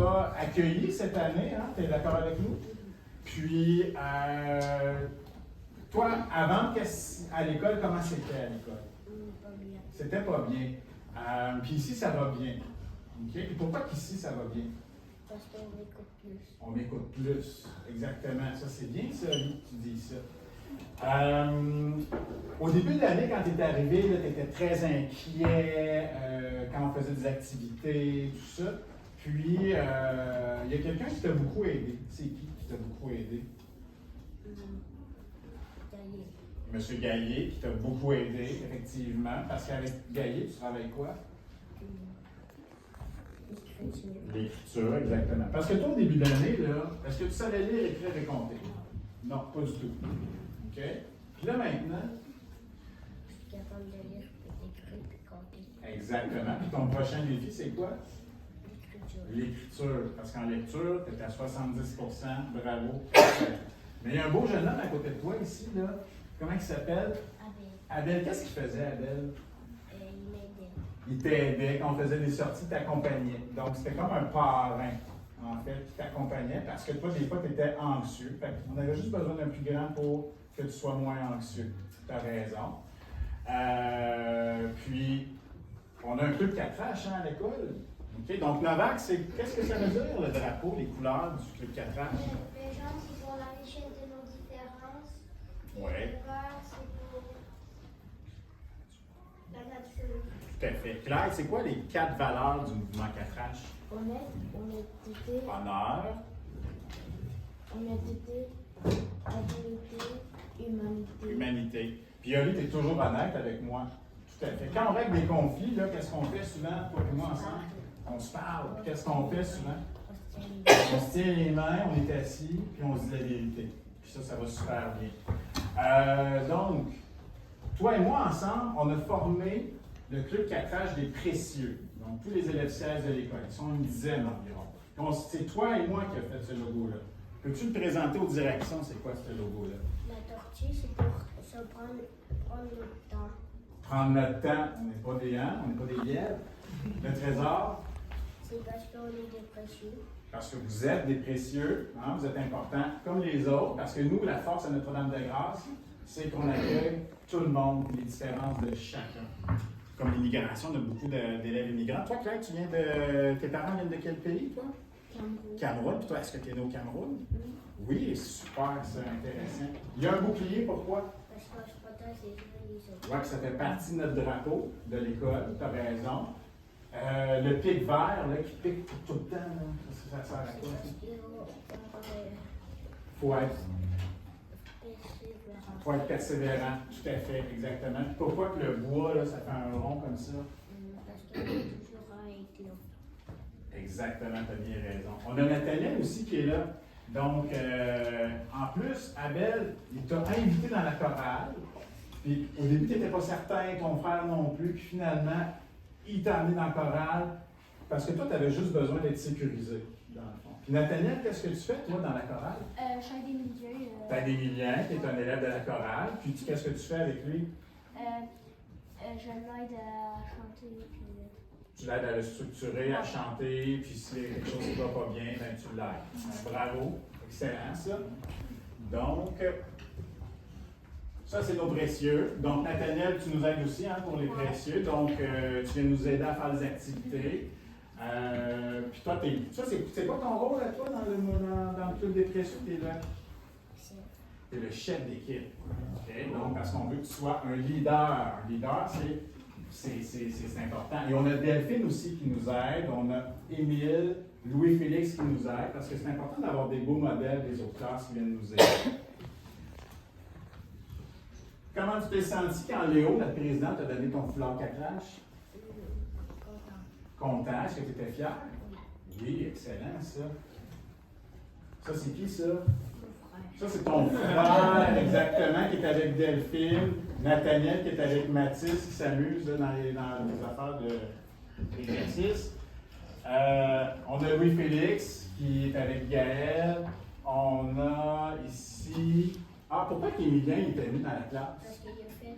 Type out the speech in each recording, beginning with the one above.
t'a accueilli cette année, hein? Tu es d'accord avec nous? Puis, toi, avant, à l'école, comment c'était à l'école? Pas bien. C'était pas bien. Puis ici, ça va bien. OK? Et pourquoi qu'ici, ça va bien? Parce qu'on écoute plus. On m'écoute plus. Exactement. Ça, c'est bien, ça, Lee, que tu dis ça. Au début de l'année, quand tu es arrivé, tu étais très inquiet quand on faisait des activités, tout ça. Puis, il y a quelqu'un qui t'a beaucoup aidé. C'est qui t'a beaucoup aidé? Gaillé. Monsieur Gaillet, qui t'a beaucoup aidé, effectivement. Parce qu'avec Gaillet, tu travailles quoi? L'écriture. L'écriture, exactement. Parce que toi, au début de l'année, là, est-ce que tu savais lire, écrire et compter? Non, pas du tout. OK? Puis là, maintenant, Je suis capable de lire, d'écrire et compter. exactement. Puis ton prochain défi, c'est quoi? L'écriture. L'écriture. Parce qu'en lecture, tu es à 70 %. Bravo. Mais il y a un beau jeune homme à côté de toi ici, là. Comment il s'appelle? Abel. Abel, qu'est-ce qu'il faisait, Abel? Il m'aidait. Il t'aidait. Quand on faisait des sorties, il t'accompagnait. Donc, c'était comme un parrain, en fait, qui t'accompagnait parce que toi, des fois, tu étais anxieux. Fait qu'on avait juste besoin d'un plus grand pour que tu sois moins anxieux. Tu as raison. Puis, on a un club 4H à l'école. OK? Donc, Novak, qu'est-ce que ça veut dire, le drapeau, les couleurs du club 4H? Les gens qui font la richesse de nos différences. Oui. Le vert, c'est pour la nature. Tout à fait. Claire, c'est quoi les 4 valeurs du mouvement 4H? Honnêteté, Honneur, habileté, humanité. humanité. Puis Yoli, tu es toujours honnête avec moi. Tout à fait. Quand on règle des conflits, là, qu'est-ce qu'on fait souvent, toi et moi ensemble? On se parle. Puis qu'est-ce qu'on fait souvent? On se tient les mains, on est assis, puis on se dit la vérité. Puis ça va super bien. Donc, toi et moi ensemble, on a formé le club 4H des précieux. Donc, tous les élèves 16 de l'école. Ils sont une dizaine environ. Donc, c'est toi et moi qui avons fait ce logo-là. Peux-tu le présenter aux directions, c'est quoi ce logo-là? La tortue, c'est pour se prendre le temps. Prendre notre temps, on n'est pas des on n'est pas des lièvres. Le trésor, C'est parce qu'on est des précieux. parce que vous êtes des précieux, hein, vous êtes importants comme les autres, parce que nous, la force de Notre-Dame-de-Grâce, c'est qu'on accueille tout le monde, les différences de chacun. Comme l'immigration, on a beaucoup d'élèves immigrants. Toi, Claire, tu viens de. Tes parents viennent de quel pays, toi? Cameroun. Cameroun. Puis toi, est-ce que tu es né au Cameroun? Oui. Oui, super, c'est intéressant. Il y a un bouclier, pourquoi? Parce que je protège les uns et les autres. Oui, que ça fait partie de notre drapeau de l'école, tu as raison. Le pic vert, là, qui pique tout le temps, là, ça sert à quoi? Faut être persévérant, tout à fait, exactement. Puis pourquoi que le bois, là, ça fait un rond comme ça? Parce qu'on est toujours à éclore. Exactement, tu as bien raison. On a Nathaniel aussi qui est là. Donc, en plus, Abel, il t'a invité dans la chorale. Puis au début, tu n'étais pas certain, ton frère non plus. Puis finalement, il t'a amené dans la chorale parce que toi, tu avais juste besoin d'être sécurisé, dans le fond. Puis Nathaniel, qu'est-ce que tu fais, toi, dans la chorale? Je fais des milieux. Tu as des Emilien, qui est un élève de la chorale. Puis qu'est-ce que tu fais avec lui? Je l'aide à chanter. Puis, Tu l'aides à le structurer, à chanter, puis s'il y a quelque chose qui ne va pas bien, ben tu l'aides. Bravo, excellent ça. Donc, ça c'est nos précieux. Donc, Nathaniel, tu nous aides aussi hein, pour les précieux. Donc, tu viens nous aider à faire des activités. Puis toi, c'est quoi ton rôle à toi dans le club des précieux? Tu es le chef d'équipe. Okay? Donc, parce qu'on veut que tu sois un leader. Un leader, c'est important. Et on a Delphine aussi qui nous aide. On a Émile, Louis-Félix qui nous aide. Parce que c'est important d'avoir des beaux modèles des autres classes qui viennent nous aider. Comment tu t'es senti quand Léo, notre président, t'a donné ton foulard 4H? Content. Est-ce que tu étais fier? Oui, excellent ça. Ça, c'est qui ça? Ça, c'est ton frère, exactement, qui est avec Delphine. Nathaniel, qui est avec Mathis, qui s'amuse dans les affaires d'exercice. On a Louis-Félix, qui est avec Gaël. On a ici... Ah, pourquoi qu'Émilien était venu dans la classe? Parce qu'il a fait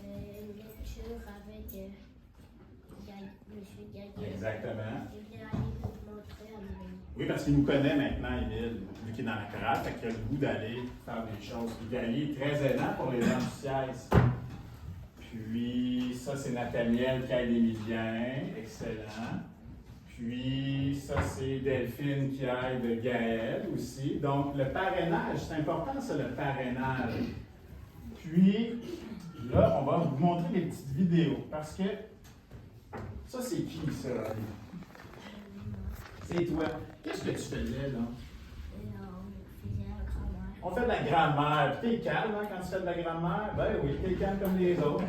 une lecture avec M. Gaillet. Exactement. Il venait aller nous montrer Oui, parce qu'il nous connaît maintenant, Émile, vu qu'il est dans la chorale, fait qu'il a le goût d'aller faire des choses. Puis Gailly est très aidant pour les gens du siège. Puis ça, c'est Nathaniel qui aide Émilien, excellent. Puis ça, c'est Delphine qui aide Gaël aussi. Donc le parrainage, c'est important ça, le parrainage. Puis là, on va vous montrer des petites vidéos parce que ça, c'est qui ça? C'est toi. Qu'est-ce que tu faisais là? On fait de la grammaire. Puis t'es calme hein, quand tu fais de la grammaire? Ben oui, t'es calme comme les autres.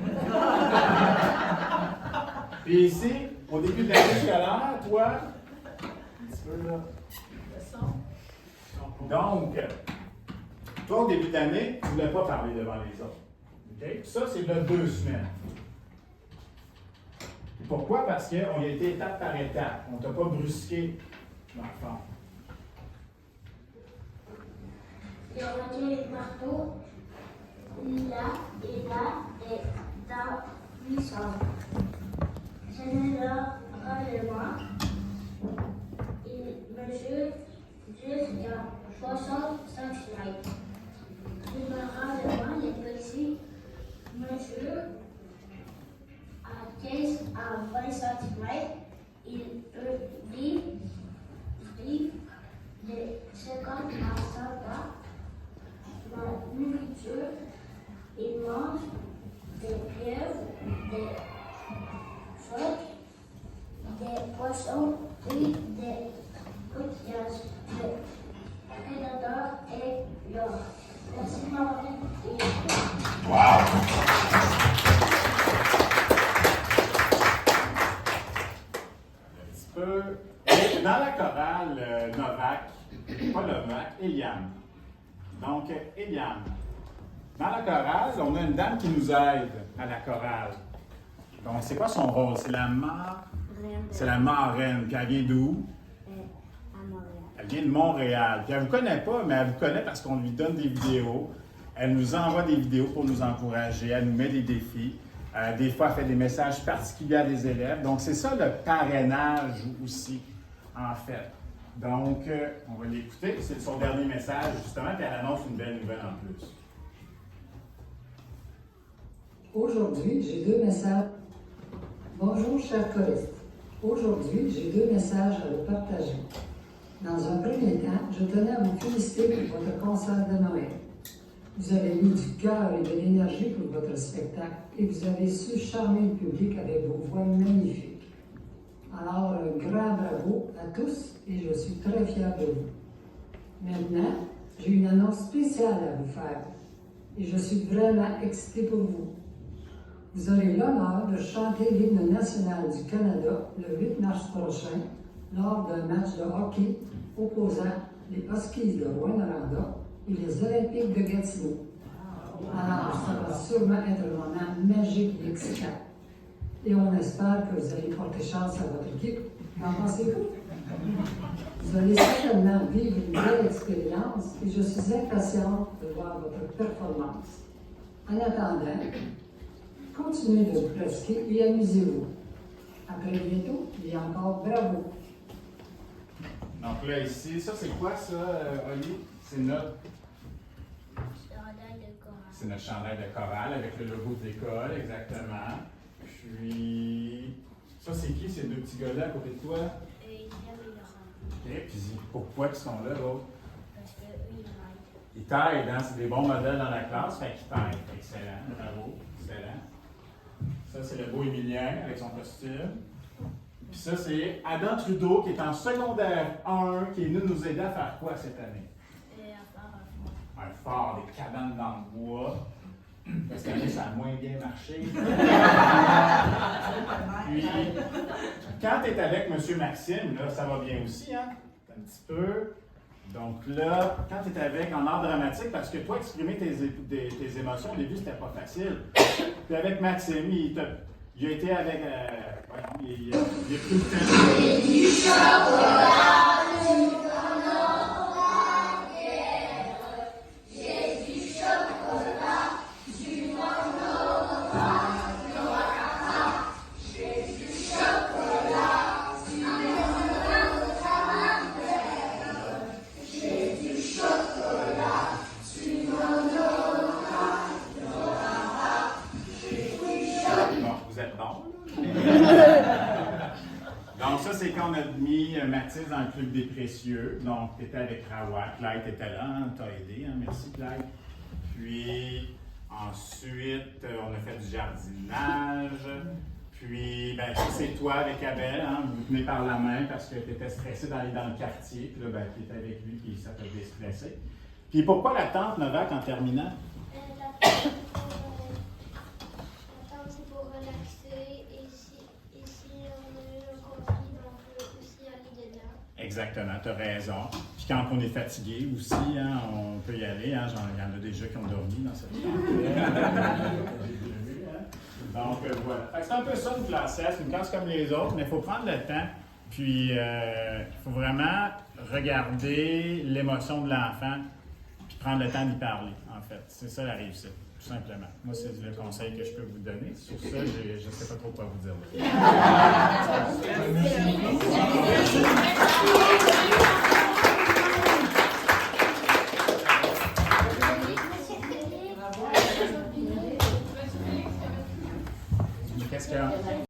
Puis ici, au début de l'année scolaire, toi, un petit peu là. Donc, toi, au début de l'année, tu ne voulais pas parler devant les autres. Okay? Ça, c'est de 2 semaines. Pourquoi? Parce qu'on a été étape par étape. On ne t'a pas brusqué dans le fond. J'ai rangé les marteaux là et dans 800. C'est le rangement. Il mesure jusqu'à 65 mètres. Le rangement, les petits mesure à 15 à 20 cm. Il peut vivre de 50 à 100 ans. La nourriture, il mange des pieuvres, des phoques, des poissons et des coquillages. Le prédateur est l'homme. Merci de m'avoir écouté. Wow! Un petit peu. Et dans la chorale Novak, pas Novak, Eliane. Donc, Eliane. Dans la chorale, on a une dame qui nous aide à la chorale. Donc, c'est quoi son rôle? C'est la marraine. Puis elle vient d'où? À Montréal. Elle vient de Montréal. Puis elle ne vous connaît pas, mais elle vous connaît parce qu'on lui donne des vidéos. Elle nous envoie des vidéos pour nous encourager. Elle nous met des défis. Des fois, elle fait des messages particuliers à des élèves. Donc, c'est ça le parrainage aussi, en fait. Donc, on va l'écouter. C'est son dernier message, justement, puis elle annonce une belle nouvelle en plus. Aujourd'hui, j'ai 2 messages. Bonjour, chers choristes. Aujourd'hui, j'ai 2 messages à vous partager. Dans un premier temps, je tenais à vous féliciter pour votre concert de Noël. Vous avez mis du cœur et de l'énergie pour votre spectacle et vous avez su charmer le public avec vos voix magnifiques. Alors, un grand bravo à tous et je suis très fière de vous. Maintenant, j'ai une annonce spéciale à vous faire et je suis vraiment excitée pour vous. Vous aurez l'honneur de chanter l'hymne national du Canada le 8 mars prochain lors d'un match de hockey opposant les Huskies de Rouyn-Noranda et les Olympiques de Gatineau. Alors, ça va sûrement être un moment magique et excitant. Et on espère que vous allez porter chance à votre équipe. Qu'en pensez-vous? Vous allez certainement vivre une belle expérience et je suis impatiente de voir votre performance. En attendant, continuez de vous pratiquer et amusez-vous. À très bientôt et encore bravo! Donc là, ici, ça, c'est quoi, ça, Oli? C'est notre chandail de chorale avec le logo de l'école, exactement. Puis, ça, c'est qui, ces 2 petits gars-là à côté de toi? OK, puis pourquoi ils sont là, l'autre? Parce qu'eux, ils m'aident. Ils t'aident, hein? C'est des bons modèles dans la classe, fait qu'ils t'aident. Excellent, bravo, excellent. Ça, c'est le beau Émilien avec son costume. Puis ça, c'est Adam Trudeau qui est en secondaire 1, qui est venu nous aider à faire quoi cette année? Un phare, des cabanes dans le bois. Parce que ça a moins bien marché. Puis, quand tu es avec M. Maxime, là, ça va bien aussi, hein? Un petit peu. Donc là, quand tu es avec en art dramatique, parce que toi, exprimer tes émotions, au début, c'était pas facile. Puis avec Maxime, il a été avec. Il a pris le temps. Du chocolat! mis Mathis dans le club des précieux. Donc, tu étais avec Rawa. Clyde était là, hein, t'as aidé. Hein? Merci, Clyde. Puis, ensuite, on a fait du jardinage. Puis, ben, ça, c'est toi avec Abel. Hein? Vous tenez par la main parce que tu étais stressé d'aller dans le quartier. Puis là, ben, tu étais avec lui, puis ça t'a déstressé. Puis, pourquoi la tante, Novak, en terminant? La tente, c'est pour relaxer. Et si on a eu un conflit, on peut aussi aller dedans. Exactement, tu as raison. Puis quand on est fatigué aussi, hein, on peut y aller. Hein, il y en a déjà qui ont dormi dans cette chambre. Donc voilà. Fait que c'est un peu ça une classe S, une classe comme les autres, mais il faut prendre le temps. Puis il faut vraiment regarder l'émotion de l'enfant, puis prendre le temps d'y parler, en fait. C'est ça la réussite, tout simplement. Moi, c'est le conseil que je peux vous donner. Sur ça, je ne sais pas trop quoi vous dire.